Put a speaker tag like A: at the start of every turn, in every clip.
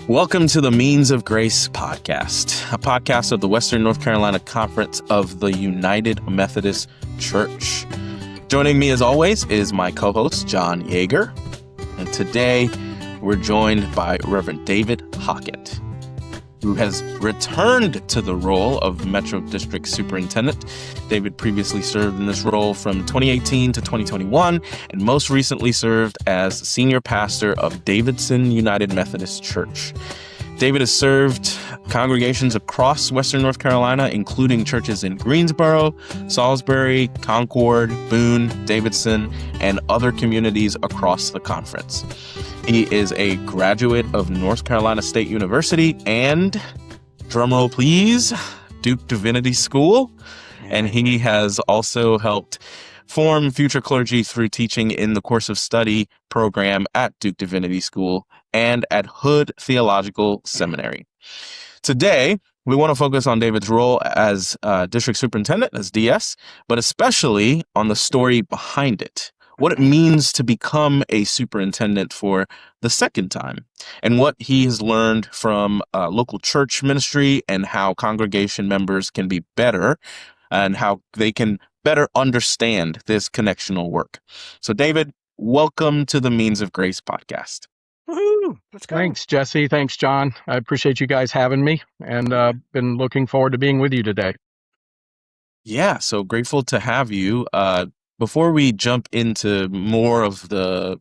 A: Welcome to the Means of Grace podcast, a podcast of the Western North Carolina Conference of the United Methodist Church. Joining me as always is my co-host, John Yeager. And today we're joined by Reverend David Hockett, who has returned to the role of Metro District Superintendent. David previously served in this role from 2018 to 2021, and most recently served as senior pastor of Davidson United Methodist Church. David has served congregations across Western North Carolina, including churches in Greensboro, Salisbury, Concord, Boone, Davidson, and other communities across the conference. He is a graduate of North Carolina State University and, drumroll please, Duke Divinity School. And he has also helped form future clergy through teaching in the course of study program at Duke Divinity School and at Hood Theological Seminary. Today, we want to focus on David's role as district superintendent, as DS, but especially on the story behind it. What it means to become a superintendent for the second time, and what he has learned from local church ministry and how congregation members can be better and how they can better understand this connectional work. So, David, welcome to the Means of Grace podcast.
B: Woohoo! Let's go. Thanks, Jesse. Thanks, John. I appreciate you guys having me, and been looking forward to being with you today.
A: Yeah, so grateful to have you. Before we jump into more of the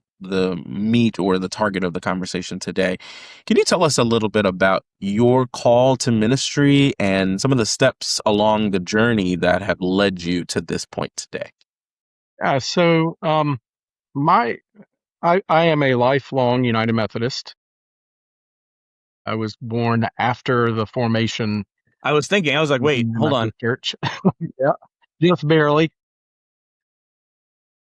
A: meat or the target of the conversation today, can you tell us a little bit about your call to ministry and some of the steps along the journey that have led you to this point today?
B: Yeah, so I am a lifelong United Methodist. I was born after the formation.
A: I was thinking, I was like, wait, hold on.
B: Church. Yeah, just barely.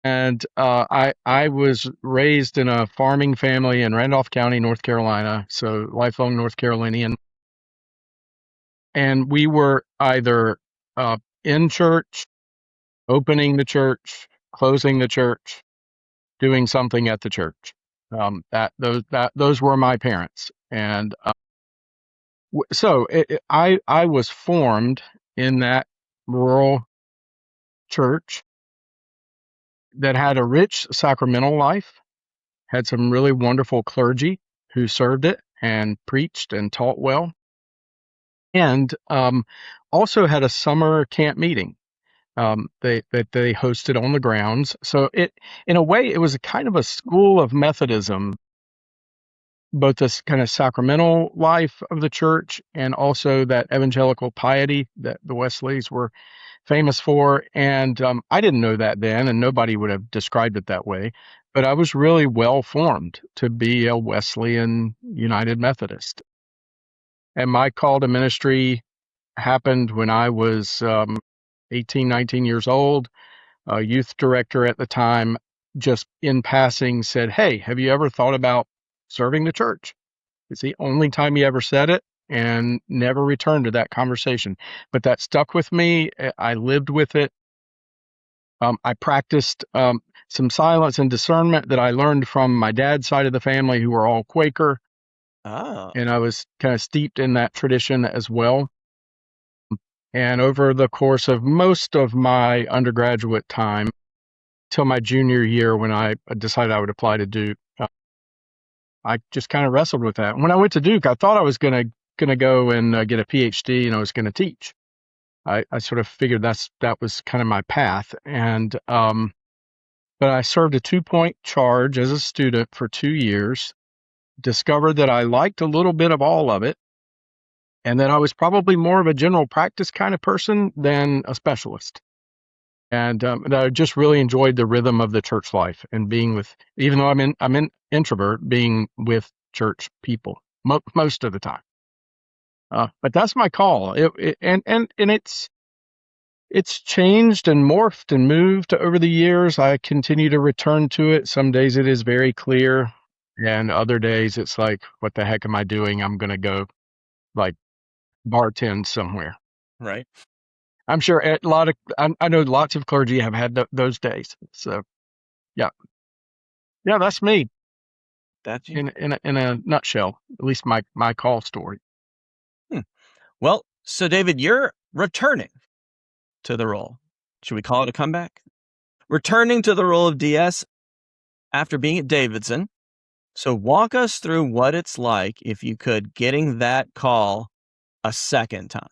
B: And I was raised in a farming family in Randolph County, North Carolina, so lifelong North Carolinian. And we were either in church, opening the church, closing the church, doing something at the church. Those were my parents, and so I was formed in that rural church that had a rich sacramental life, had some really wonderful clergy who served it and preached and taught well, and also had a summer camp meeting they hosted on the grounds. So in a way, it was a kind of a school of Methodism, both this kind of sacramental life of the church and also that evangelical piety that the Wesleys were famous for. And I didn't know that then, and nobody would have described it that way. But I was really well formed to be a Wesleyan United Methodist. And my call to ministry happened when I was 18, 19 years old. A youth director at the time, just in passing, said, "Hey, have you ever thought about serving the church?" It's the only time he ever said it, and never returned to that conversation. But that stuck with me. I lived with it. I practiced some silence and discernment that I learned from my dad's side of the family, who were all Quaker. And I was kind of steeped in that tradition as well. And over the course of most of my undergraduate time, till my junior year when I decided I would apply to Duke, I just kind of wrestled with that. When I went to Duke, I thought I was going to go and get a PhD, and I was going to teach. I sort of figured that was kind of my path. And but I served a 2-point charge as a student for 2 years, discovered that I liked a little bit of all of it, and that I was probably more of a general practice kind of person than a specialist. And that I just really enjoyed the rhythm of the church life and being with, even though I'm an introvert, being with church people most of the time. But that's my call. And it's changed and morphed and moved over the years. I continue to return to it. Some days it is very clear, and other days it's like, what the heck am I doing? I'm going to go like bartend somewhere.
A: Right.
B: I'm sure I know lots of clergy have had those days. So, yeah, that's me.
A: That's you.
B: in a nutshell, at least my call story.
C: Well, so David, you're returning to the role. Should we call it a comeback? Returning to the role of DS after being at Davidson. So walk us through what it's like, if you could, getting that call a second time.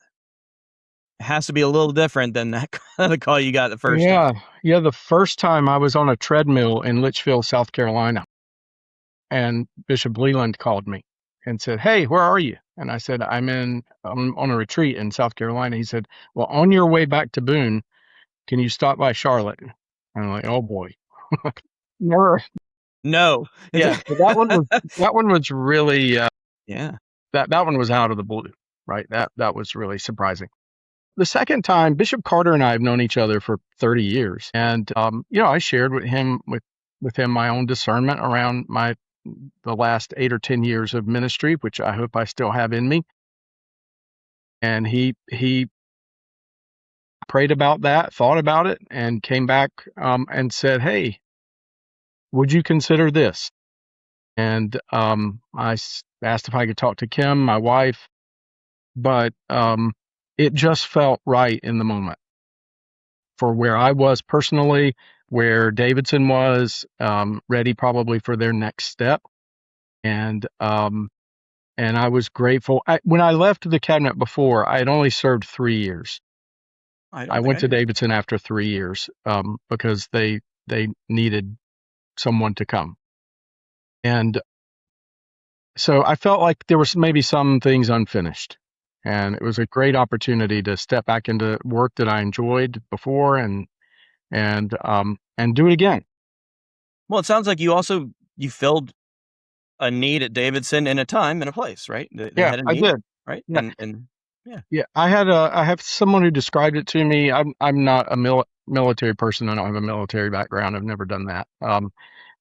C: It has to be a little different than that the call you got the first time.
B: Yeah. The first time I was on a treadmill in Litchfield, South Carolina, and Bishop Leland called me and said, "Hey, where are you?" And I said, I'm on a retreat in South Carolina. He said, "Well, on your way back to Boone, can you stop by Charlotte?" And I'm like, "Oh boy." Never.
C: No. Yeah.
B: So that one was really
C: Yeah.
B: that one was out of the blue, right? That was really surprising. The second time, Bishop Carter and I have known each other for 30 years, and I shared with him my own discernment around the last 8 or 10 years of ministry, which I hope I still have in me. And he prayed about that, thought about it, and came back and said, "Hey, would you consider this?" And I asked if I could talk to Kim, my wife, but it just felt right in the moment for where I was personally, where Davidson was ready probably for their next step. And I was grateful. When I left the cabinet before, I had only served 3 years. I went to Davidson after 3 years because they needed someone to come. And so I felt like there was maybe some things unfinished. And it was a great opportunity to step back into work that I enjoyed before and do it again.
C: Well, it sounds like you filled a need at Davidson in a time and a place, right? They had a need,
B: I did.
C: right?
B: Yeah.
C: And
B: Yeah, I have someone who described it to me. I'm not a military person. I don't have a military background. I've never done that.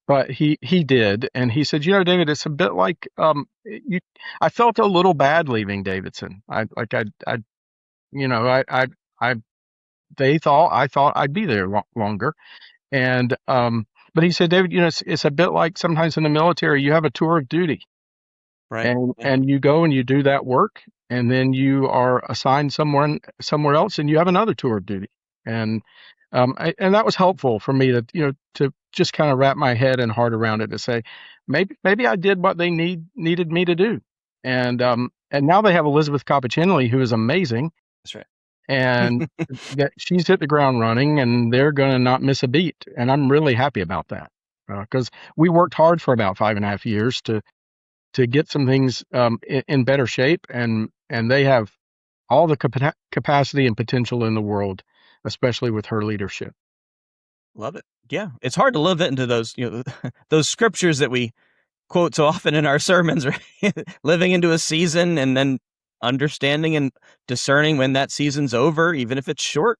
B: But he did, and he said, David, it's a bit like I felt a little bad leaving Davidson. I they thought I thought I'd be there longer, and but he said, David, it's a bit like sometimes in the military you have a tour of duty.
C: right.
B: And you go and you do that work, and then you are assigned somewhere else, and you have another tour of duty. And and that was helpful for me to just kind of wrap my head and heart around it, to say maybe I did what they needed me to do. And now they have Elizabeth Coppicinelli, who is amazing.
C: That's right.
B: And that she's hit the ground running, and they're going to not miss a beat. And I'm really happy about that, because we worked hard for about 5.5 years to get some things in better shape, and they have all the capacity and potential in the world, especially with her leadership.
C: Love it. Yeah, it's hard to live into those those scriptures that we quote so often in our sermons, right? Living into a season and then understanding and discerning when that season's over, even if it's short.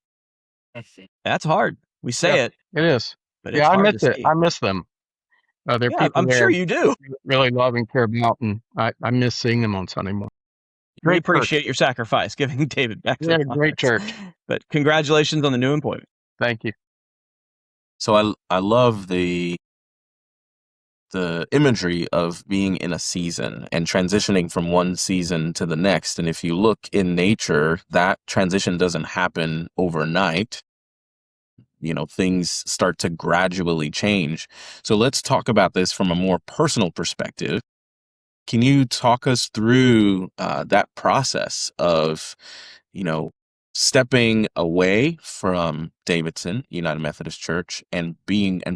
C: That's hard. We say it.
B: It is.
C: But it's hard to see.
B: I miss them. They're people
C: I'm sure you do.
B: Really love and care about, and I miss seeing them on Sunday morning.
C: We appreciate your sacrifice, giving David back to the
B: great church.
C: But congratulations on the new employment.
B: Thank you.
A: So I love the imagery of being in a season and transitioning from one season to the next. And if you look in nature, that transition doesn't happen overnight. Things start to gradually change. So let's talk about this from a more personal perspective. Can you talk us through that process of, stepping away from Davidson United Methodist Church and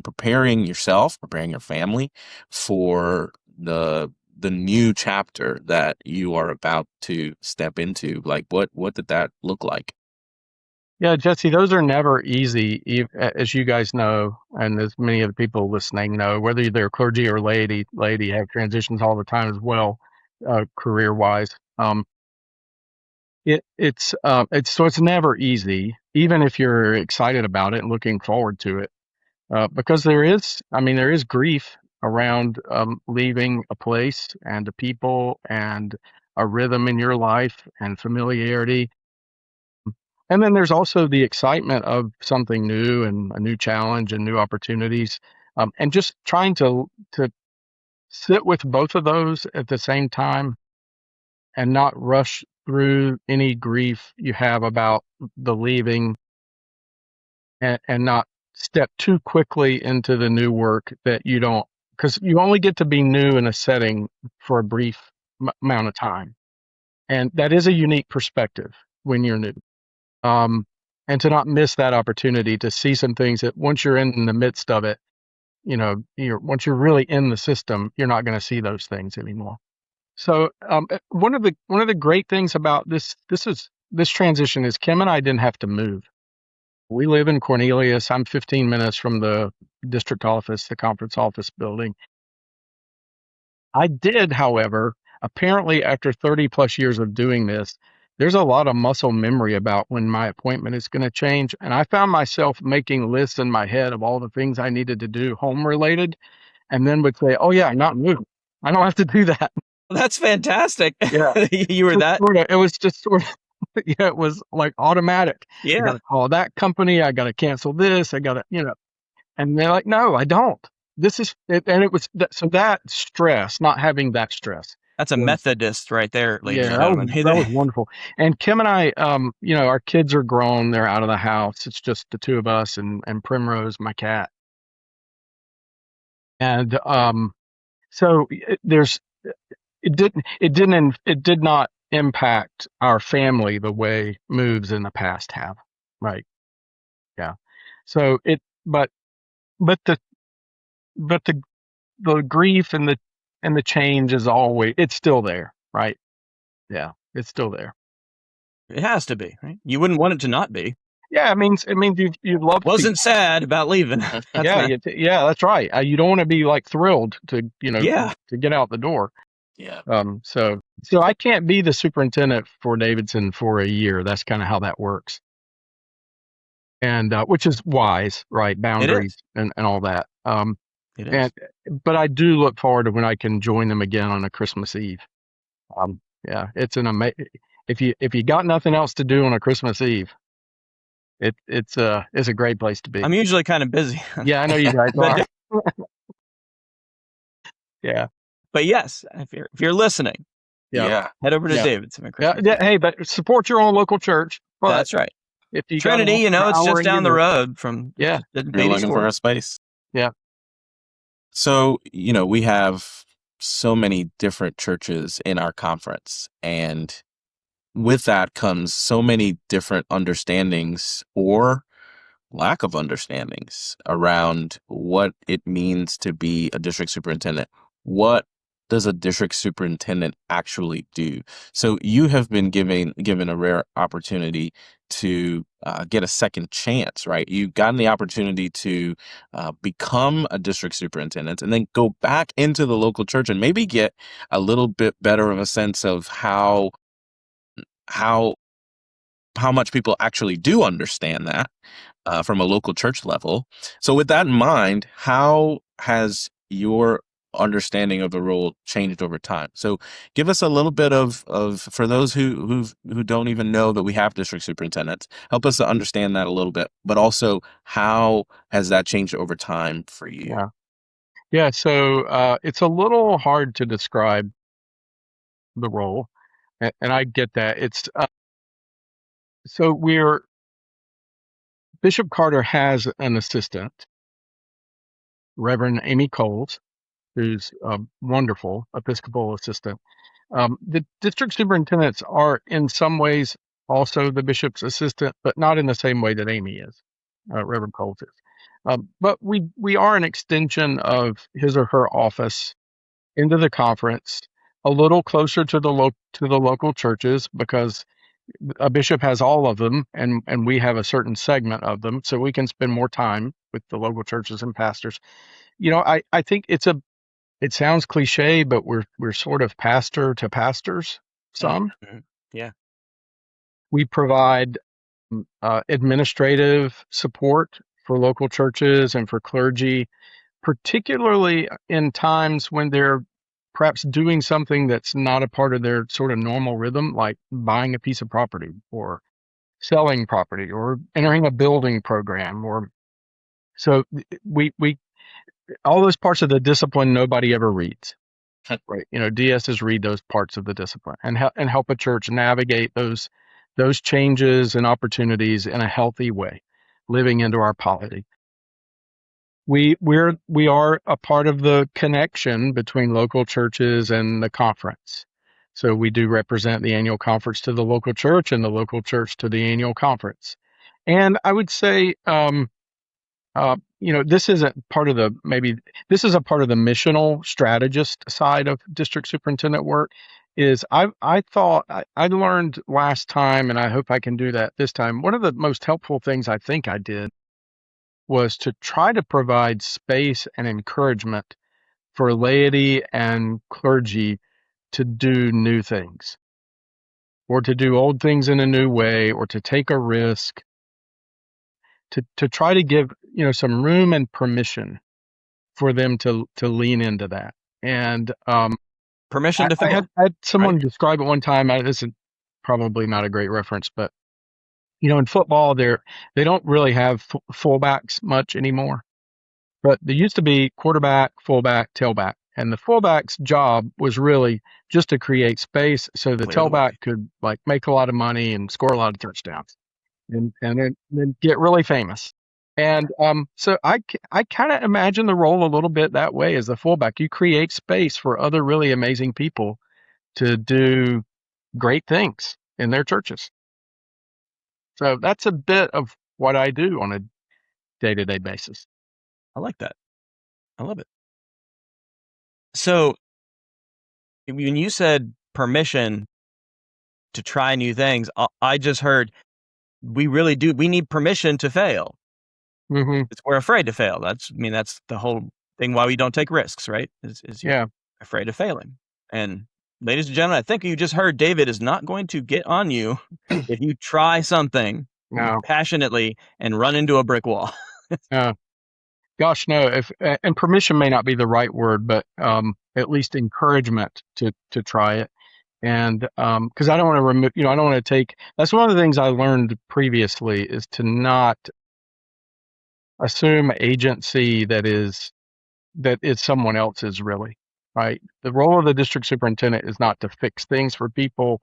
A: preparing yourself, preparing your family for the new chapter that you are about to step into? Like, what did that look like?
B: Yeah, Jesse, those are never easy, as you guys know, and as many of the people listening know, whether they're clergy or laity have transitions all the time as well, career-wise. It's never easy, even if you're excited about it and looking forward to it, because there is grief around leaving a place and a people and a rhythm in your life and familiarity. And then there's also the excitement of something new and a new challenge and new opportunities, and just trying to sit with both of those at the same time and not rush through any grief you have about the leaving, and not step too quickly into the new work that you don't, because you only get to be new in a setting for a brief amount of time. And that is a unique perspective when you're new. And to not miss that opportunity to see some things that once you're in the midst of it, once you're really in the system, you're not going to see those things anymore. So one of the great things about this transition is Kim and I didn't have to move. We live in Cornelius. I'm 15 minutes from the district office, the conference office building. I did, however, apparently after 30 plus years of doing this, there's a lot of muscle memory about when my appointment is going to change. And I found myself making lists in my head of all the things I needed to do home related, and then would say, oh yeah, I'm not moving. I don't have to do that.
C: Well, that's fantastic.
B: Yeah.
C: You were that.
B: It was just sort of, yeah, it was like automatic.
C: Yeah.
B: I got to call that company. I got to cancel this. I got to, and they're like, no, I don't. This is, and it was, so that stress, not having that stress.
C: That's a Methodist right there, ladies and
B: Yeah,
C: gentlemen.
B: that was wonderful. And Kim and I, our kids are grown. They're out of the house. It's just the two of us and Primrose, my cat. And so it did not impact our family the way moves in the past have. Right. Yeah. So but the grief and the change is always, it's still there. Right. Yeah. It's still there.
C: It has to be, right? You wouldn't want it to not be.
B: Yeah. It means you'd love to.
C: Wasn't sad about leaving.
B: That's right. You don't want to be like thrilled to, to get out the door.
A: Yeah.
B: So I can't be the superintendent for Davidson for a year. That's kind of how that works. And, which is wise, right? Boundaries and all that.
C: It is.
B: But I do look forward to when I can join them again on a Christmas Eve. Yeah, it's if you got nothing else to do on a Christmas Eve, it's a great place to be.
C: I'm usually kind of busy.
B: Yeah, I know you guys are. Yeah.
C: But yes, if you're listening,
A: Yeah.
C: head over to Davidson.
B: Hey, but support your own local church.
C: That's right.
B: If you
C: Trinity, it's just down the road from.
A: You're looking for a space.
B: Yeah.
A: So, we have so many different churches in our conference, and with that comes so many different understandings or lack of understandings around what it means to be a district superintendent. What does a district superintendent actually do? So you have been given a rare opportunity to get a second chance, right? You've gotten the opportunity to become a district superintendent and then go back into the local church and maybe get a little bit better of a sense of how much people actually do understand that from a local church level. So with that in mind, how has your understanding of the role changed over time? So give us a little bit of for those who don't even know that we have district superintendents, help us to understand that a little bit, but also how has that changed over time for you?
B: Yeah. So it's a little hard to describe the role, and I get that. It's so Bishop Carter has an assistant, Reverend Amy Coles, who's a wonderful Episcopal assistant. The district superintendents are in some ways also the bishop's assistant, but not in the same way that Amy is, Reverend Coles is. But we are an extension of his or her office into the conference, a little closer to the local churches, because a bishop has all of them, and we have a certain segment of them, so we can spend more time with the local churches and pastors. I think it sounds cliche, but we're sort of pastor to pastors. Some.
C: Mm-hmm. Yeah.
B: We provide administrative support for local churches and for clergy, particularly in times when they're perhaps doing something that's not a part of their sort of normal rhythm, like buying a piece of property or selling property or entering a building program. So we all those parts of the discipline nobody ever reads. right? DSs read those parts of the discipline and help a church navigate those changes and opportunities in a healthy way, living into our polity. We are a part of the connection between local churches and the conference. So we do represent the annual conference to the local church and the local church to the annual conference. And I would say, this isn't part of this is a part of the missional strategist side of district superintendent work. I learned last time, and I hope I can do that this time. One of the most helpful things I think I did was to try to provide space and encouragement for laity and clergy to do new things, or to do old things in a new way, or to take a risk, to try to give some room and permission for them to lean into that. And
C: Permission to fail.
B: I had someone describe it one time. This is probably not a great reference, but in football, they don't really have fullbacks much anymore. But there used to be quarterback, fullback, tailback, and the fullback's job was really just to create space so the tailback could make a lot of money and score a lot of touchdowns, and then get really famous. And so I kind of imagine the role a little bit that way as the fullback. You create space for other really amazing people to do great things in their churches. So that's a bit of what I do on a day-to-day basis.
C: I like that. I love it. So when you said permission to try new things, I just heard we really do. We need permission to fail.
B: Mm-hmm.
C: We're afraid to fail. That's the whole thing why we don't take risks, right? Is you're afraid of failing. And ladies and gentlemen, I think you just heard David is not going to get on you if you try something passionately and run into a brick wall.
B: Gosh, no. And permission may not be the right word, but at least encouragement to try it. And because I don't want to remove, I don't want to take. That's one of the things I learned previously, is to not assume agency that is someone else's, really, right? The role of the district superintendent is not to fix things for people.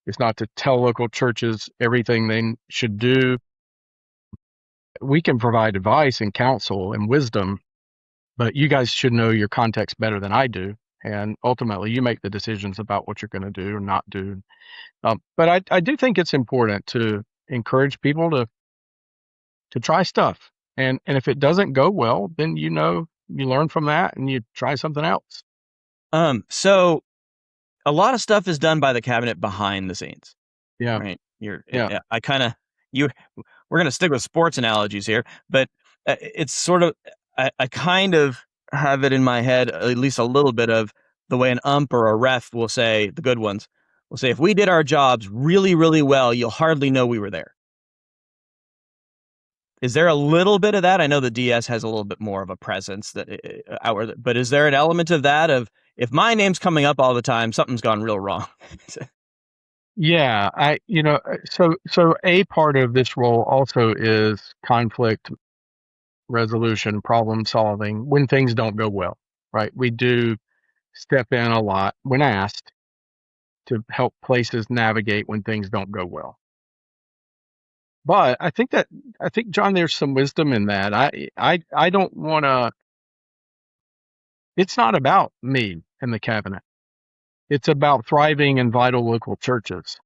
B: It's not to tell local churches everything they should do. We can provide advice and counsel and wisdom, but you guys should know your context better than I do. And ultimately, you make the decisions about what you're going to do or not do. But I do think it's important to encourage people to try stuff. And if it doesn't go well, then you learn from that and you try something else.
C: So a lot of stuff is done by the cabinet behind the scenes.
B: Yeah.
C: Right. We're going to stick with sports analogies here, but it's sort of, I kind of have it in my head, at least a little bit, of the way an ump or a ref will say, the good ones will say, if we did our jobs really, really well, you'll hardly know we were there. Is there a little bit of that? I know the DS has a little bit more of a presence but is there an element of that, of if my name's coming up all the time, something's gone real wrong?
B: Yeah, so a part of this role also is conflict resolution, problem solving when things don't go well, right? We do step in a lot when asked to help places navigate when things don't go well. But I think, John, there's some wisdom in that. I don't want to. It's not about me and the cabinet. It's about thriving in vital local churches.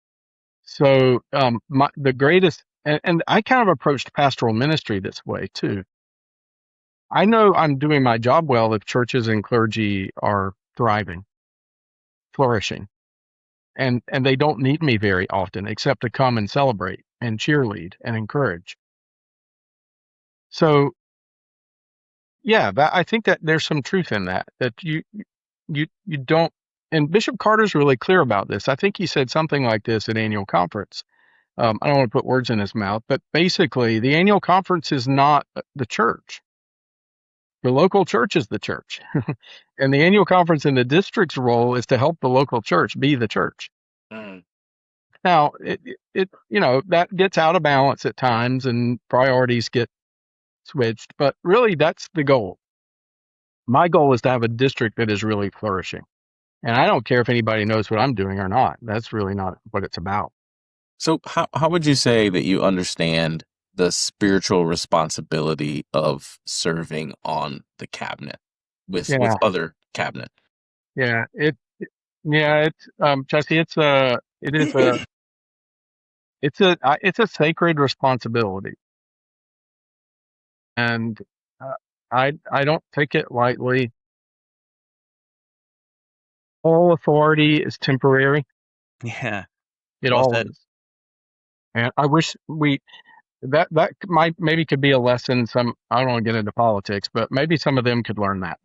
B: So the greatest, and I kind of approached pastoral ministry this way too. I know I'm doing my job well if churches and clergy are thriving, flourishing, and they don't need me very often except to come and celebrate and cheerlead and encourage. So, yeah, I think that there's some truth in that you don't. And Bishop Carter's really clear about this. I think he said something like this at annual conference. I don't want to put words in his mouth, but basically the annual conference is not the church. The local church is the church. And the annual conference in the district's role is to help the local church be the church. Mm. Now, that gets out of balance at times and priorities get switched, but really that's the goal. My goal is to have a district that is really flourishing. And I don't care if anybody knows what I'm doing or not. That's really not what it's about.
A: So how would you say that you understand the spiritual responsibility of serving on the cabinet with
B: Yeah,
A: other cabinet?
B: yeah. It's Jesse. It's a sacred responsibility, and uh, I don't take it lightly. All authority is temporary.
C: Yeah.
B: It
C: Well
B: all
C: said.
B: is, and I wish that might maybe could be a lesson. I don't want to get into politics, but maybe some of them could learn that.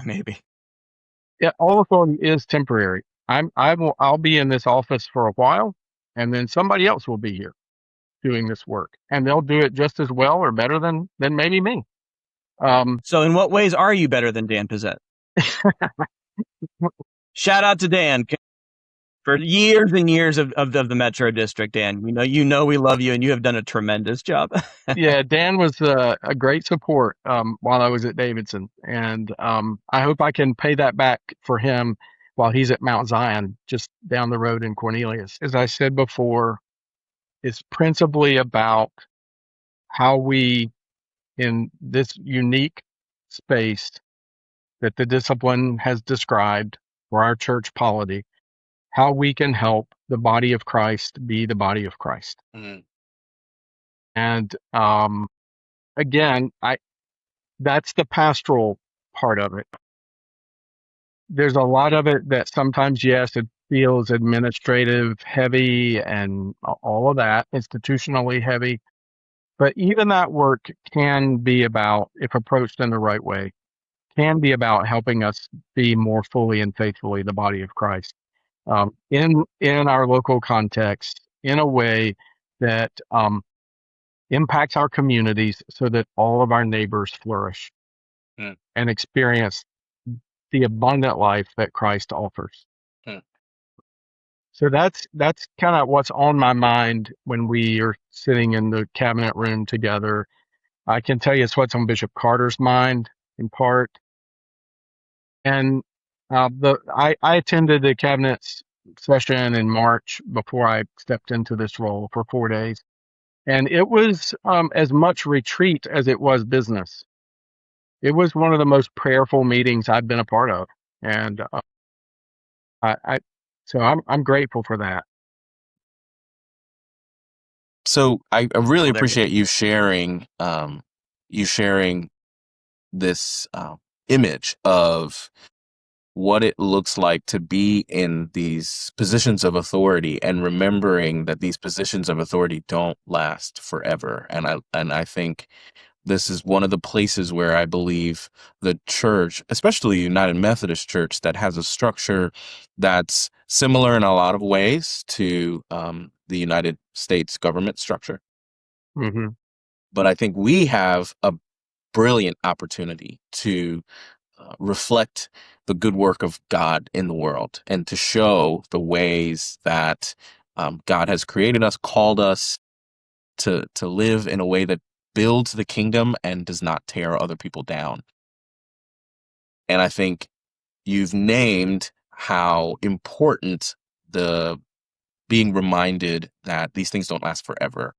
C: Maybe.
B: Yeah, all authority is temporary. I'll be in this office for a while, and then somebody else will be here doing this work, and they'll do it just as well or better than maybe me.
C: So in what ways are you better than Dan Pizzette? Shout out to Dan for years and years of the Metro District, Dan. You know we love you, and you have done a tremendous job.
B: Yeah, Dan was a great support while I was at Davidson, and I hope I can pay that back for him while he's at Mount Zion, just down the road in Cornelius. As I said before, it's principally about how we, in this unique space that the discipline has described for our church polity, how we can help the body of Christ be the body of Christ.
A: Mhm.
B: And again, that's the pastoral part of it. There's a lot of it that sometimes, yes, it feels administrative heavy and all of that, institutionally heavy. But even that work can be about, if approached in the right way, can be about helping us be more fully and faithfully the body of Christ in our local context in a way that impacts our communities so that all of our neighbors flourish
A: Mm.
B: and experience the abundant life that Christ offers.
A: Mm.
B: So that's kind of what's on my mind when we are sitting in the cabinet room together. I can tell you it's what's on Bishop Carter's mind in part. And I attended the cabinet's session in March before I stepped into this role for 4 days, and it was as much retreat as it was business. It was one of the most prayerful meetings I've been a part of, and I so I'm grateful for that.
A: So I really
C: Well, there you
A: appreciate you sharing this image of what it looks like to be in these positions of authority, and remembering that these positions of authority don't last forever. And I think this is one of the places where I believe the church, especially United Methodist Church, that has a structure that's similar in a lot of ways to the United States government structure.
B: Hmm.
A: But I think we have a brilliant opportunity to reflect the good work of God in the world, and to show the ways that God has created us, called us to live in a way that builds the kingdom and does not tear other people down. And I think you've named how important the being reminded that these things don't last forever.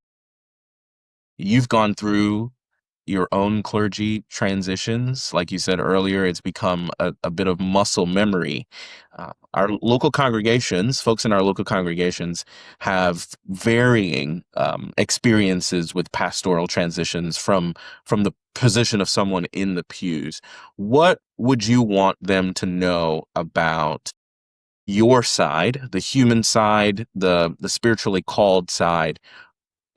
A: You've gone through your own clergy transitions. Like you said earlier, it's become a bit of muscle memory. Our local congregations, folks in our local congregations, have varying experiences with pastoral transitions from the position of someone in the pews. What would you want them to know about your side, the human side, the spiritually called side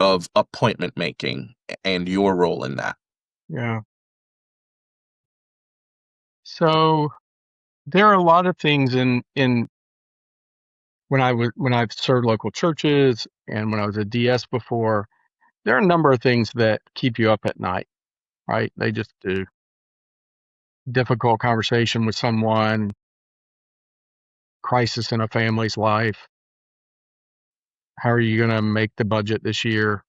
A: of appointment making, and your role in that?
B: Yeah. So there are a lot of things in when I've served local churches and when I was a DS before. There are a number of things that keep you up at night, right? They just do. Difficult conversation with someone, crisis in a family's life. How are you going to make the budget this year?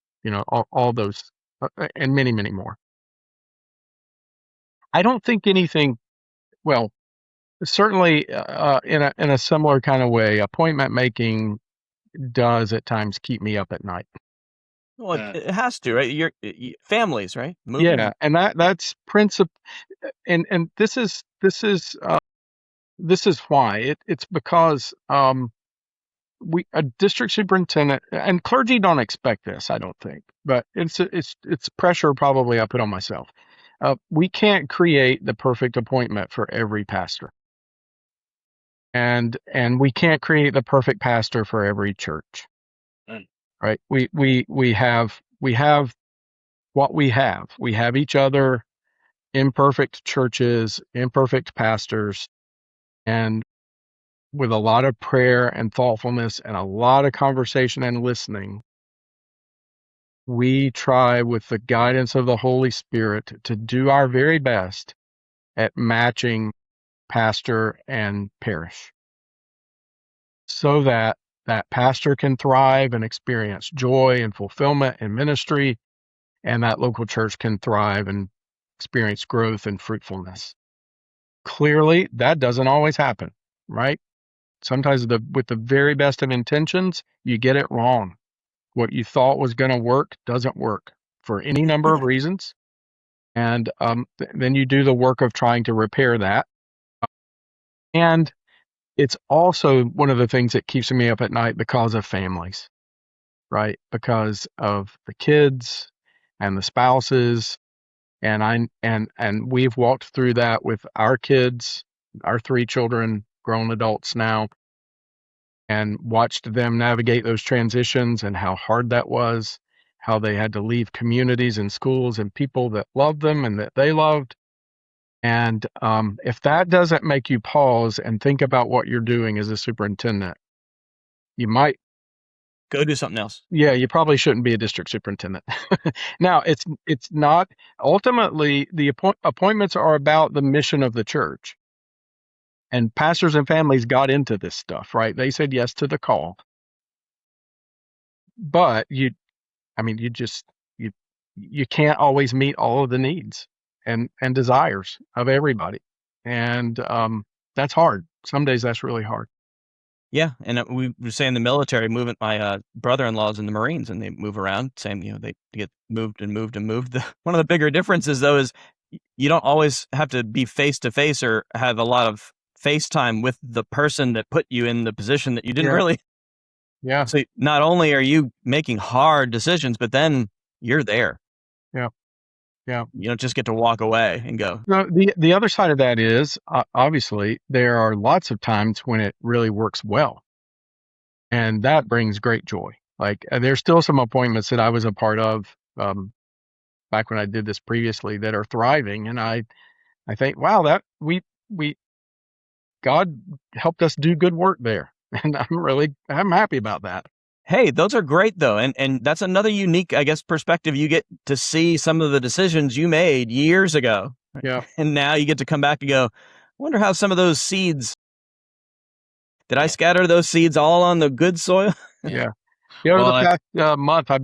B: All those, and many, many more. I don't think anything, well, certainly in a similar kind of way, appointment making does at times keep me up at night.
C: Well, it has to, right? Families, right? Moving.
B: Yeah, and that's principle, and this is why it's because a district superintendent and clergy don't expect this, I don't think, but it's pressure probably I put on myself. We can't create the perfect appointment for every pastor, and we can't create the perfect pastor for every church. Right? We have what we have. We have each other, imperfect churches, imperfect pastors, and with a lot of prayer and thoughtfulness and a lot of conversation and listening, we try with the guidance of the Holy Spirit to do our very best at matching pastor and parish so that that pastor can thrive and experience joy and fulfillment in ministry, and that local church can thrive and experience growth and fruitfulness. Clearly, that doesn't always happen, right? Sometimes with the very best of intentions, you get it wrong. What you thought was going to work doesn't work for any number of reasons. And then you do the work of trying to repair that. And it's also one of the things that keeps me up at night because of families, right? Because of the kids and the spouses. And we've walked through that with our kids, our 3 children, grown adults now, and watched them navigate those transitions and how hard that was, how they had to leave communities and schools and people that loved them and that they loved. And if that doesn't make you pause and think about what you're doing as a superintendent, you might
C: go do something else.
B: Yeah, you probably shouldn't be a district superintendent. Now, it's not ultimately the appointments are about the mission of the church. And pastors and families got into this stuff, right? They said yes to the call. But you can't always meet all of the needs and desires of everybody. And that's hard. Some days that's really hard.
C: Yeah, and we were saying the military movement. My brother-in-law's in the Marines, and they move around. Same, they get moved and moved and moved. One of the bigger differences, though, is you don't always have to be face to face or have a lot of FaceTime with the person that put you in the position that you didn't really.
B: Yeah.
C: So not only are you making hard decisions, but then you're there.
B: Yeah. Yeah.
C: You don't just get to walk away and go.
B: No, the other side of that is obviously there are lots of times when it really works well, and that brings great joy. Like there's still some appointments that I was a part of back when I did this previously that are thriving, and I think, wow, that we God helped us do good work there, and I'm happy about that.
C: Hey, those are great though. And that's another unique, I guess, perspective. You get to see some of the decisions you made years ago.
B: Yeah.
C: And now you get to come back and go, I wonder how some of those seeds, did I scatter those seeds all on the good soil?
B: Yeah. Over the past month, I've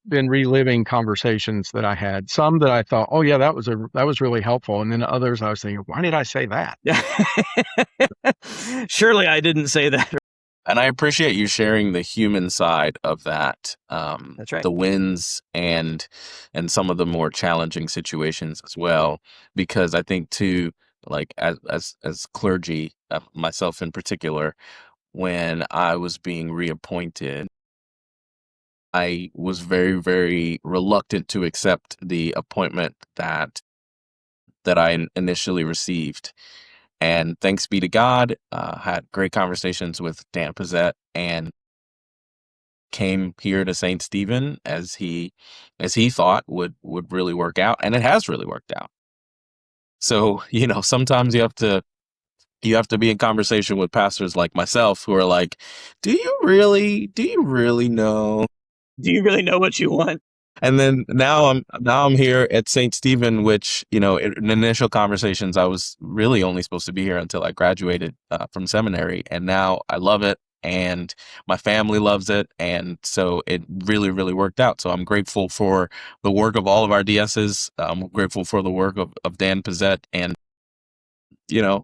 B: been reliving conversations that I had. Some that I thought, oh yeah, that was really helpful, and then others I was thinking, why did I say that?
C: Surely I didn't say that.
A: And I appreciate you sharing the human side of that.
C: That's right.
A: The wins and some of the more challenging situations as well, because I think too, like as clergy, myself in particular, when I was being reappointed, I was very, very reluctant to accept the appointment that I initially received. And thanks be to God, had great conversations with Dan Pizzette and came here to St. Stephen as he thought would really work out, and it has really worked out. So, sometimes you have to be in conversation with pastors like myself who are like, do you really know?
C: Do you really know what you want?
A: And then now I'm here at St. Stephen, which, in initial conversations, I was really only supposed to be here until I graduated from seminary. And now I love it and my family loves it. And so it really, really worked out. So I'm grateful for the work of all of our DSs. I'm grateful for the work of Dan Pizzette and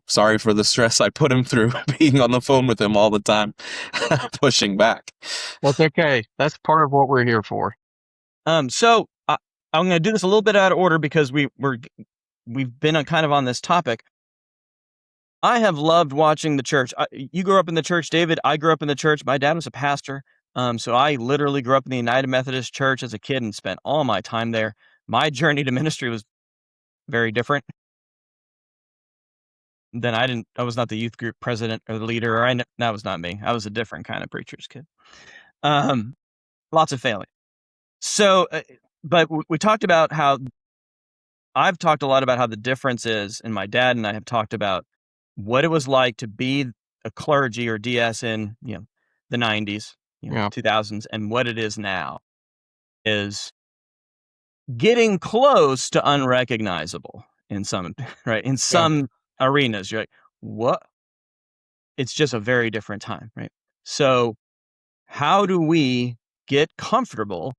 A: sorry for the stress I put him through being on the phone with him all the time, pushing back.
B: Well, it's okay. That's part of what we're here for.
C: So I'm going to do this a little bit out of order because we've been kind of on this topic. I have loved watching the church. You grew up in the church, David. I grew up in the church. My dad was a pastor. So I literally grew up in the United Methodist Church as a kid and spent all my time there. My journey to ministry was very different. Then I was not the youth group president or the leader, that was not me. I was a different kind of preacher's kid. Lots of failing. So, but we talked about how I've talked a lot about how the difference is, and my dad and I have talked about what it was like to be a clergy or DS in, the 90s, 2000s, and what it is now is getting close to unrecognizable in some, right? In some arenas, you're like, what? It's just a very different time, right? So how do we get comfortable?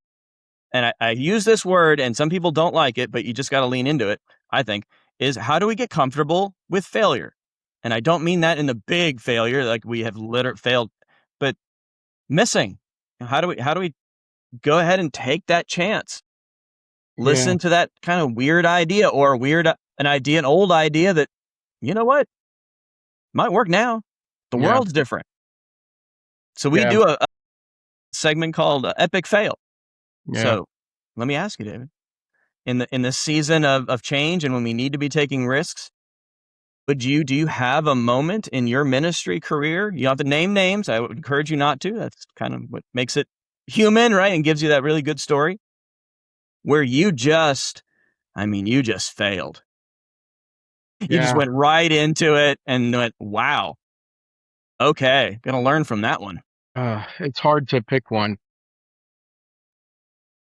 C: And I use this word, and some people don't like it, but you just got to lean into it, I think, is how do we get comfortable with failure? And I don't mean that in the big failure, like we have failed, but missing. How do we go ahead and take that chance? Listen to that kind of weird idea or an old idea that, you know what, might work now. The world's different. So we do a segment called Epic Fail. Yeah. So let me ask you, David, in this season of change and when we need to be taking risks, do you have a moment in your ministry career? You don't have to name names. I would encourage you not to. That's kind of what makes it human, right? And gives you that really good story where you just failed. You just went right into it and went, wow, okay, gonna learn from that one.
B: It's hard to pick one.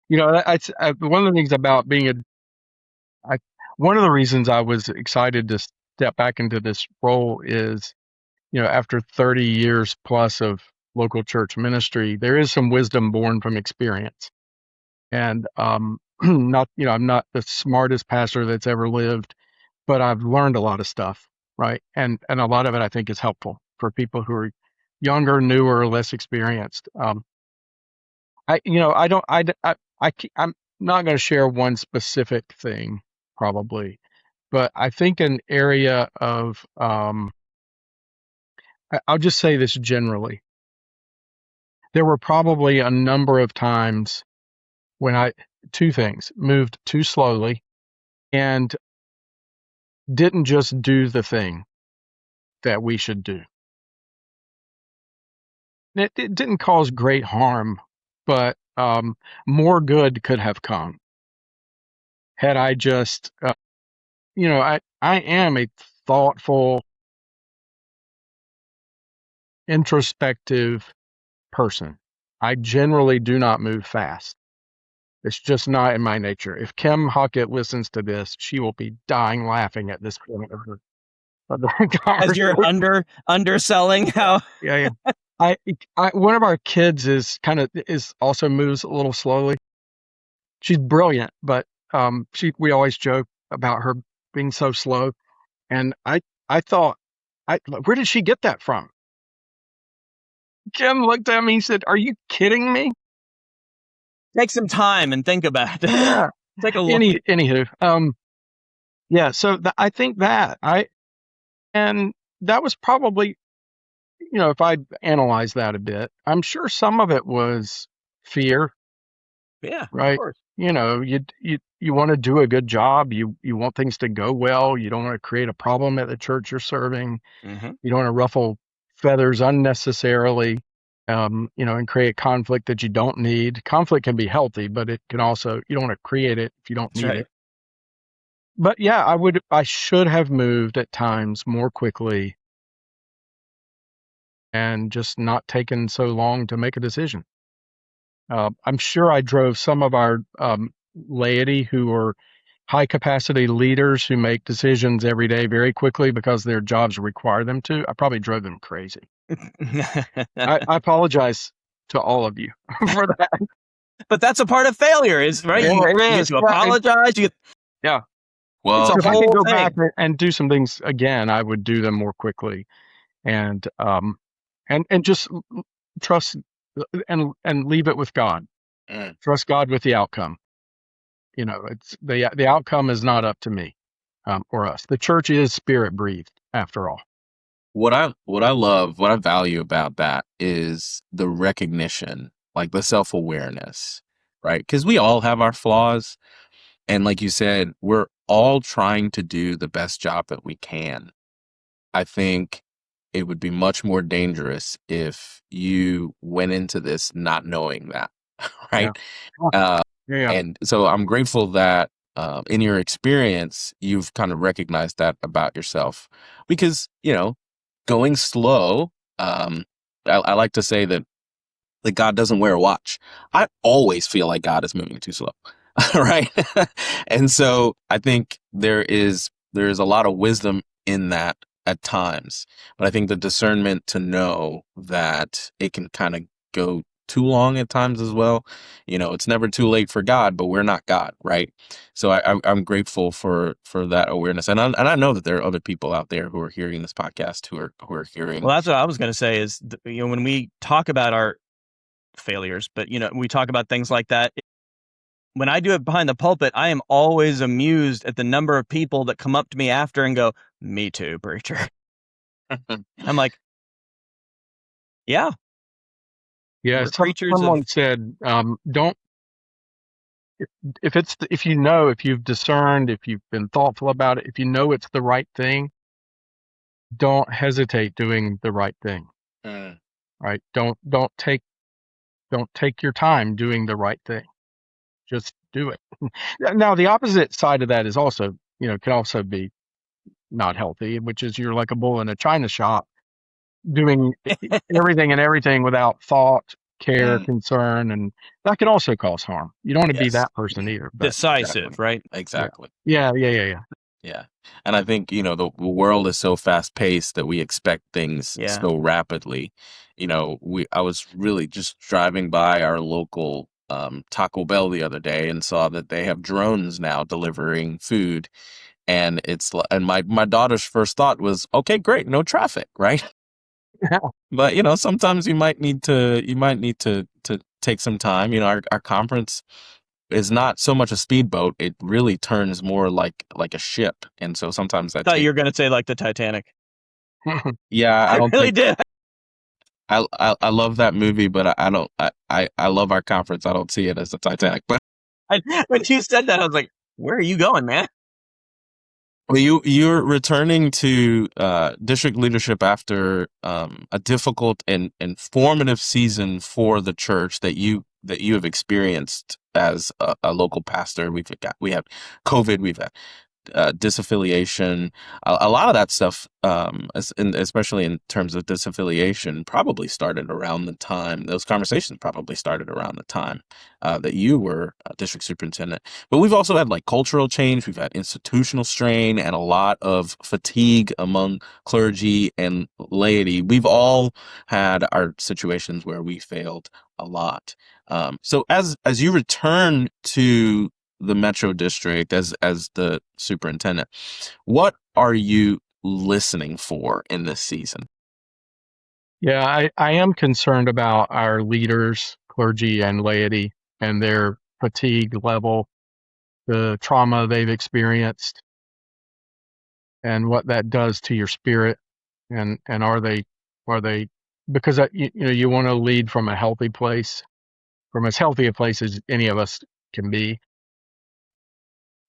B: One of the things about being one of the reasons I was excited to step back into this role is, after 30 years plus of local church ministry, there is some wisdom born from experience. And I'm not the smartest pastor that's ever lived, but I've learned a lot of stuff, right? And a lot of it I think is helpful for people who are younger, newer, less experienced. I'm not going to share one specific thing, probably, but I think an area of, I'll just say this generally. There were probably a number of times when two things, moved too slowly and didn't just do the thing that we should do. It didn't cause great harm, but more good could have come had I just, I am a thoughtful, introspective person. I generally do not move fast. It's just not in my nature. If Kim Hockett listens to this, she will be dying laughing at this point of the conversation.
C: As you're underselling how.
B: Yeah. One of our kids also moves a little slowly. She's brilliant, but we always joke about her being so slow. And I thought, where did she get that from? Kim looked at me and said, "Are you kidding me?"
C: Take some time and think about it.
B: Yeah.
C: Take a look.
B: Anywho, so I think and that was probably, if I analyze that a bit, I'm sure some of it was fear.
C: Yeah,
B: right.
C: Of course.
B: You want to do a good job. You want things to go well. You don't want to create a problem at the church you're serving.
C: Mm-hmm.
B: You don't want to ruffle feathers unnecessarily, and create conflict that you don't need. Conflict can be healthy, but it can also, you don't want to create it if you don't need it. But yeah, I should have moved at times more quickly and just not taken so long to make a decision. I'm sure I drove some of our laity who are high capacity leaders who make decisions every day very quickly because their jobs require them to. I probably drove them crazy. I apologize to all of you for that.
C: But that's a part of failure, is right?
B: Yeah,
C: you have to apologize.
B: Yeah.
A: Well,
B: So if I could go
C: thing.
B: back and do some things again, I would do them more quickly, and just trust and leave it with God.
A: mm,
B: Trust God with the outcome. It's the outcome is not up to me or us. The church is spirit breathed, after all.
A: what I love, what I value about that is the recognition, like the self-awareness, right? Because we all have our flaws. And like you said, we're all trying to do the best job that we can. I think it would be much more dangerous if you went into this not knowing that,
B: Yeah.
A: right?
B: Huh.
A: Uh,
B: Yeah.
A: and so I'm grateful that in your experience, you've kind of recognized that about yourself because, going slow, I like to say that God doesn't wear a watch. I always feel like God is moving too slow. Right. And so I think there is a lot of wisdom in that at times. But I think the discernment to know that it can kind of go too long at times as well. It's never too late for God, but we're not God, right? So I'm grateful for that awareness, and I know that there are other people out there who are hearing this podcast who are hearing.
C: Well, that's what I was going to say is, when we talk about our failures, but, we talk about things like that. When I do it behind the pulpit, I am always amused at the number of people that come up to me after and go, "Me too, preacher." I'm like, yeah,
B: Yeah.
C: we're creatures of,
B: Someone said, don't, if you've discerned, if you've been thoughtful about it, if you know it's the right thing, don't hesitate doing the right thing.
A: Mm,
B: Right? Don't take your time doing the right thing. Just do it. Now, the opposite side of that is also, can also be not healthy, which is you're like a bull in a china shop doing everything without thought, care,
A: mm,
B: concern, and that can also cause harm. You don't want to be
A: yes,
B: that person either. But
C: decisive,
A: exactly,
C: right?
B: yeah,
A: exactly.
B: yeah.
A: Yeah. And I think, the world is so fast paced that we expect things
C: Yeah.
A: so rapidly. I was really just driving by our local Taco Bell the other day and saw that they have drones now delivering food. And and my daughter's first thought was, okay, great, no traffic, right? But sometimes you might need to take some time. Our conference is not so much a speedboat; it really turns more like a ship, and so sometimes
C: I
A: that
C: thought you
A: takes.
C: were going to say like the Titanic.
A: Yeah, I
C: I
A: don't
C: really
A: think
C: did.
A: I love that movie, but I don't. I love our conference. I don't see it as the Titanic, but.
C: When you said that, I was like, where are you going, man?
A: Well, you're returning to district leadership after a difficult and formative season for the church that you have experienced as a local pastor. We have COVID. We've had disaffiliation, a lot of that stuff, especially in terms of disaffiliation, probably started around the time, those conversations probably started around the time that you were district superintendent. But we've also had like cultural change, we've had institutional strain, and a lot of fatigue among clergy and laity. We've all had our situations where we failed a lot. So as you return to the Metro District as the superintendent, what are you listening for in this season?
B: Yeah, I am concerned about our leaders, clergy and laity, and their fatigue level, the trauma they've experienced, and what that does to your spirit. And are they because you want to lead from a healthy place, from as healthy a place as any of us can be.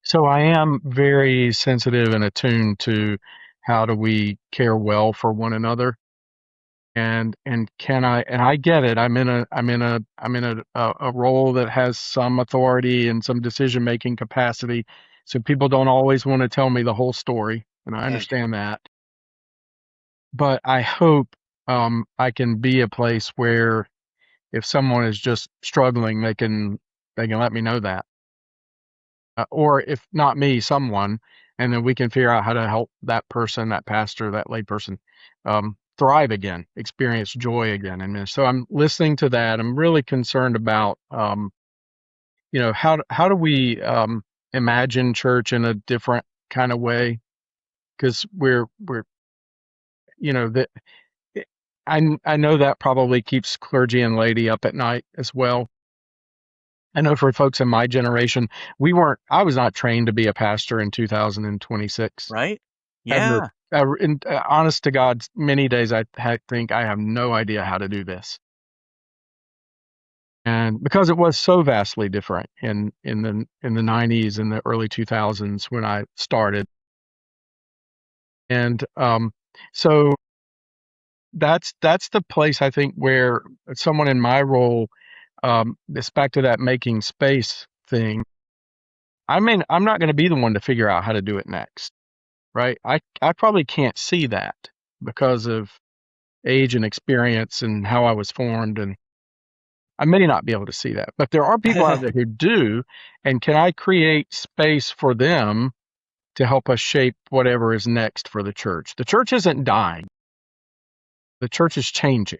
B: So I am very sensitive and attuned to how do we care well for one another, and I get it. I'm in a role that has some authority and some decision making capacity, so people don't always want to tell me the whole story, and I
A: Mm,
B: understand that. But I hope I can be a place where if someone is just struggling, they can let me know that, or if not me, someone, and then we can figure out how to help that person, that pastor, that lay person, thrive again, experience joy again. And so I'm listening to that. I'm really concerned about, how do we imagine church in a different kind of way, because we're that I know that probably keeps clergy and laity up at night as well. I know for folks in my generation, I was not trained to be a pastor in 2026.
C: Right?
B: Ever.
C: Yeah.
B: Honest to God, many days I think I have no idea how to do this. And because it was so vastly different in the 90s and the early 2000s when I started. And so that's the place I think where someone in my role, it's back to that making space thing. I'm not going to be the one to figure out how to do it next, right? I probably can't see that because of age and experience and how I was formed, and I may not be able to see that. But there are people out there who do, and can I create space for them to help us shape whatever is next for the church? The church isn't dying. The church is changing.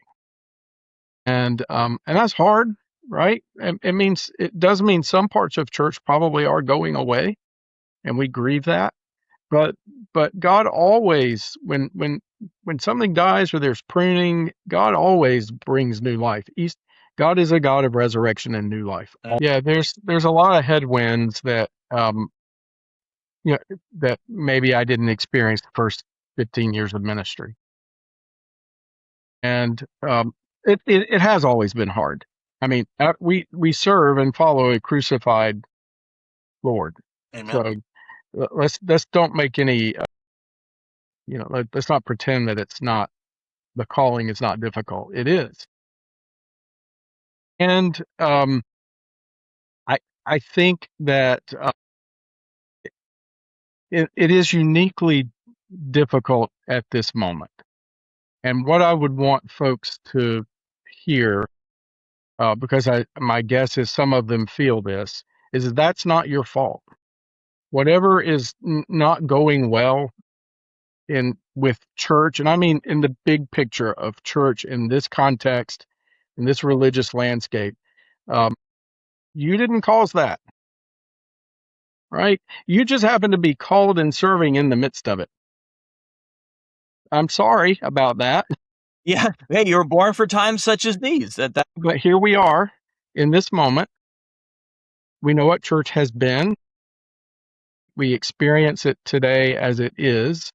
B: And that's hard, right? It does mean some parts of church probably are going away, and we grieve that. But God always, when something dies or there's pruning, God always brings new life. God is a God of resurrection and new life. Yeah, there's a lot of headwinds that that maybe I didn't experience the first 15 years of ministry, and it has always been hard. I mean, we serve and follow a crucified Lord.
A: Amen.
B: So let's don't make any let's not pretend that the calling is not difficult. It is. And I think that it is uniquely difficult at this moment. And what I would want folks to hear, because my guess is some of them feel this, is that's not your fault. Whatever is not going well with church, and I mean in the big picture of church in this context, in this religious landscape, you didn't cause that, right? You just happen to be called and serving in the midst of it. I'm sorry about that,
C: Yeah. Hey, you were born for times such as these.
B: but here we are in this moment. We know what church has been. We experience it today as it is.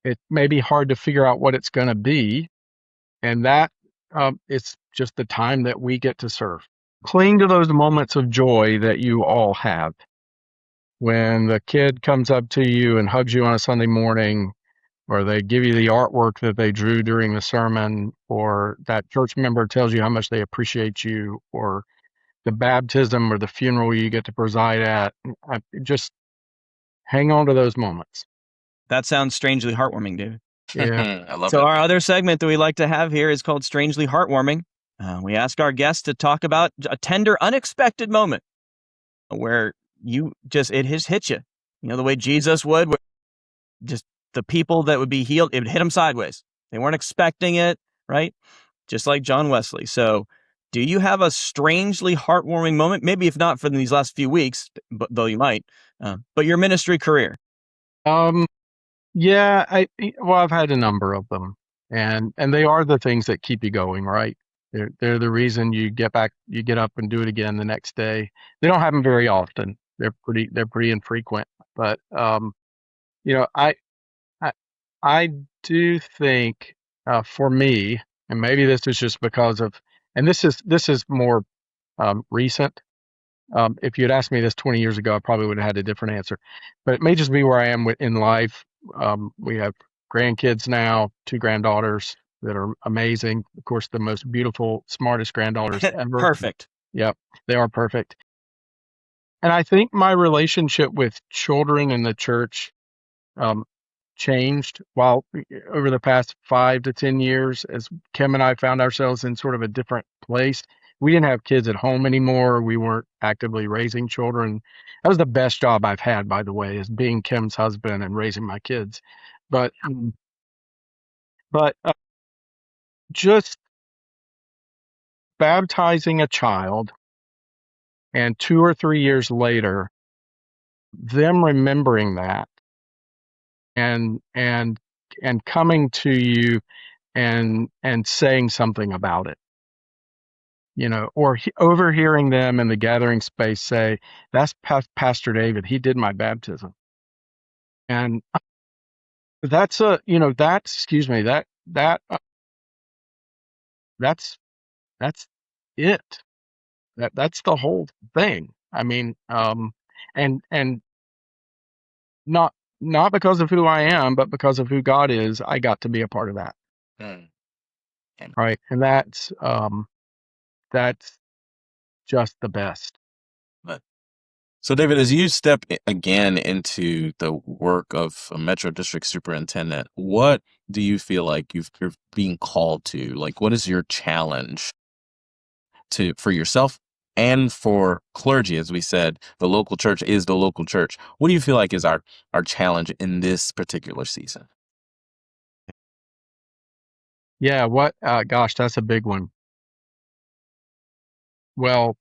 B: It may be hard to figure out what it's going to be, and that it's just the time that we get to serve. Cling to those moments of joy that you all have. When the kid comes up to you and hugs you on a Sunday morning, or they give you the artwork that they drew during the sermon, or that church member tells you how much they appreciate you, or the baptism or the funeral you get to preside at, just hang on to those moments.
C: That sounds strangely heartwarming, David.
B: Yeah.
A: I love
C: So
A: it.
C: our other segment that we like to have here is called Strangely Heartwarming. We ask our guests to talk about a tender, unexpected moment where it has hit you. The way Jesus would, where just the people that would be healed, it would hit them sideways. They weren't expecting it, right? Just like John Wesley. So do you have a strangely heartwarming moment? Maybe if not for these last few weeks, though you might, but your ministry career.
B: Yeah, I've had a number of them, and they are the things that keep you going, right? They're the reason you get up and do it again the next day. They don't happen very often. They're pretty infrequent, but I I do think for me, and maybe this is just because of, and this is more recent. If you had asked me this 20 years ago, I probably would have had a different answer. But it may just be where I am in life. We have grandkids now, 2 granddaughters that are amazing. Of course, the most beautiful, smartest granddaughters ever.
C: Perfect.
B: Yep, they are perfect. And I think my relationship with children in the church changed over the past 5 to 10 years as Kim and I found ourselves in sort of a different place. We didn't have kids at home anymore. We weren't actively raising children. That was the best job I've had, by the way, is being Kim's husband and raising my kids. But just baptizing a child, and 2 or 3 years later, them remembering that and coming to you and saying something about it, or overhearing them in the gathering space say, "That's Pastor David. He did my baptism." And that's excuse me, that's it. That's the whole thing. I mean, and not because of who I am, but because of who God is, I got to be a part of that.
A: Mm.
B: Right. And that's just the best.
A: But so, David, as you step again into the work of a Metro District Superintendent, what do you feel like you're being called to? Like, what is your challenge for yourself and for clergy? As we said, the local church is the local church. What do you feel like is our challenge in this particular season?
B: Yeah. Gosh, that's a big one. Well,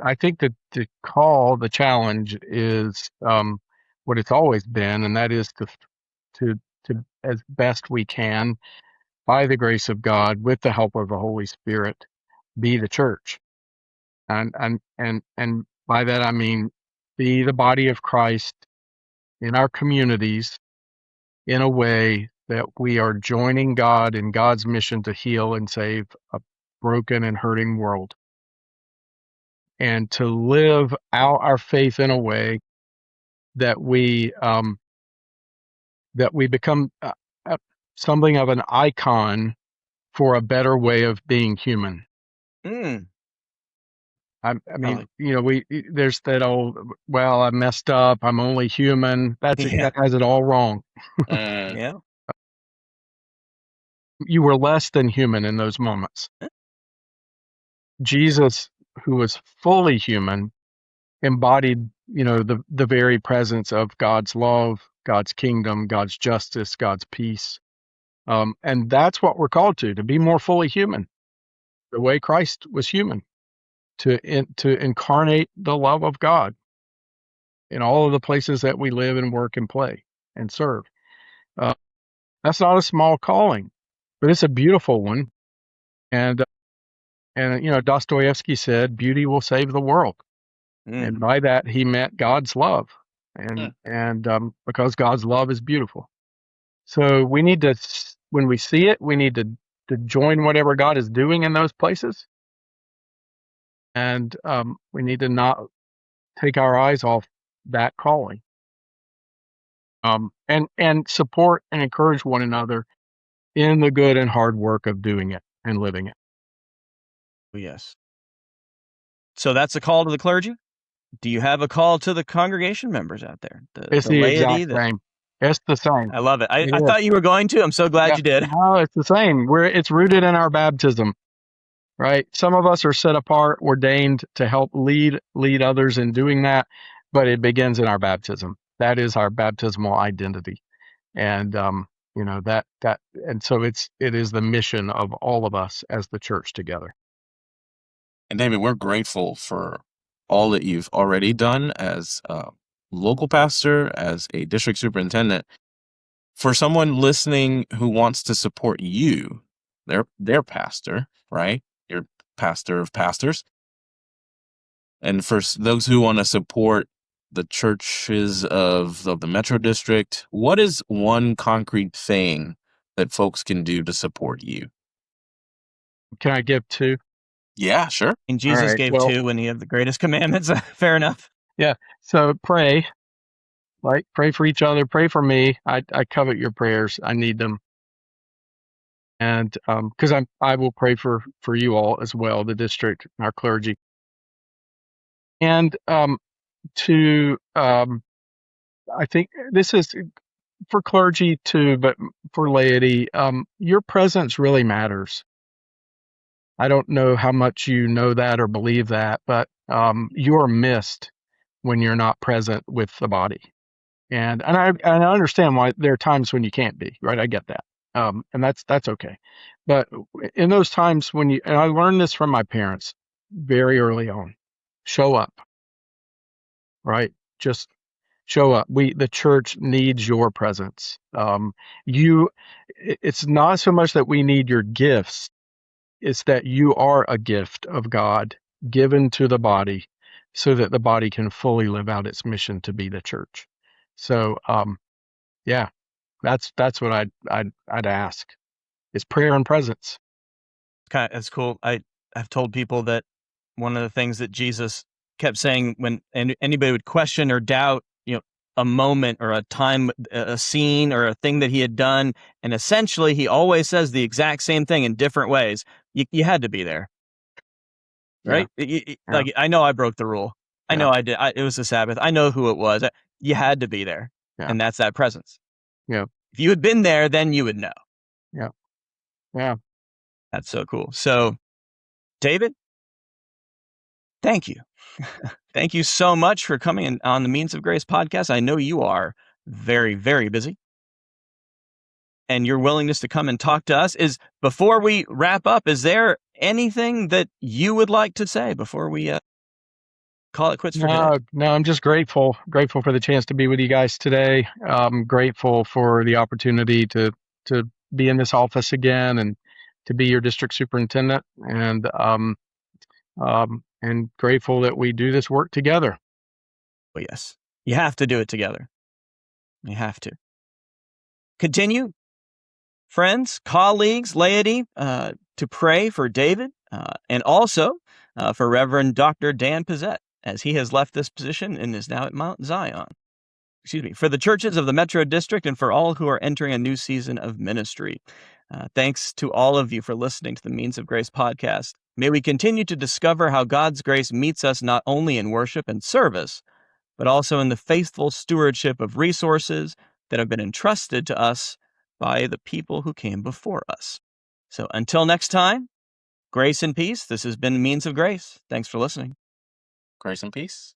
B: I think that the challenge is what it's always been, and that is to as best we can, by the grace of God, with the help of the Holy Spirit, be the church, and by that I mean be the body of Christ in our communities in a way that we are joining God in God's mission to heal and save a broken and hurting world, and to live out our faith in a way that we become something of an icon for a better way of being human.
C: Mm.
B: I mean, there's that old, well, I messed up, I'm only human. That has it all wrong.
C: Yeah.
B: You were less than human in those moments. Jesus, who was fully human, embodied, the very presence of God's love, God's kingdom, God's justice, God's peace. And that's what we're called to be more fully human, the way Christ was human, to incarnate the love of God in all of the places that we live and work and play and serve. That's not a small calling, but it's a beautiful one. And Dostoevsky said, "Beauty will save the world," and by that he meant God's love, and because God's love is beautiful. So we need to, when we see it, we need to join whatever God is doing in those places, and we need to not take our eyes off that calling, and support and encourage one another in the good and hard work of doing it and living it.
C: Yes. So that's a call to the clergy. Do you have a call to the congregation members out there?
B: It's the laity, exact same. It's the same.
C: I love it. I thought you were going to. I'm so glad you did.
B: No, it's the same. It's rooted in our baptism, right? Some of us are set apart, ordained to help lead others in doing that, but it begins in our baptism. That is our baptismal identity, and and so it is the mission of all of us as the church together.
A: And David, we're grateful for all that you've already done as a local pastor, as a district superintendent. For someone listening who wants to support you, their pastor, right? Your pastor of pastors. And for those who want to support the churches of the Metro District, what is one concrete thing that folks can do to support you?
B: Can I give two?
A: Yeah, sure.
C: And Jesus gave two when he had the greatest commandments. Fair enough.
B: Yeah. So pray, right? Pray for each other. Pray for me. I covet your prayers. I need them. And because I will pray for you all as well, the district, our clergy. And I think this is for clergy too, but for laity, your presence really matters. I don't know how much you know that or believe that, but you're missed when you're not present with the body. And I understand why there are times when you can't be, right? I get that. And that's okay. But in those times when and I learned this from my parents very early on, show up, right? Just show up. The church needs your presence. It's not so much that we need your gifts. It's that you are a gift of God given to the body so that the body can fully live out its mission to be the church. So, yeah, that's what I'd ask is prayer and presence.
C: That's cool. I've told people that one of the things that Jesus kept saying when anybody would question or doubt, a moment or a time, a scene or a thing that he had done, and essentially he always says the exact same thing in different ways. You had to be there, right? Like I know I broke the rule. I know I did. It was the Sabbath. I know who it was. You had to be there, and that's that presence.
B: Yeah.
C: If you had been there, then you would know.
B: Yeah. Yeah.
C: That's so cool. So, David, thank you. Thank you so much for coming on the Means of Grace podcast. I know you are very, very busy. And your willingness to come and talk to us before we wrap up, is there anything that you would like to say before we call it quits for today?
B: No, I'm just grateful for the chance to be with you guys today. I'm grateful for the opportunity to be in this office again and to be your district superintendent, and grateful that we do this work together.
C: Well, yes, you have to do it together. You have to. Continue, friends, colleagues, laity, to pray for David and also for Reverend Dr. Dan Pizzette, as he has left this position and is now at Mount Zion. For the churches of the Metro District and for all who are entering a new season of ministry. Thanks to all of you for listening to the Means of Grace podcast. May we continue to discover how God's grace meets us not only in worship and service, but also in the faithful stewardship of resources that have been entrusted to us by the people who came before us. So until next time, grace and peace. This has been Means of Grace. Thanks for listening.
A: Grace and peace.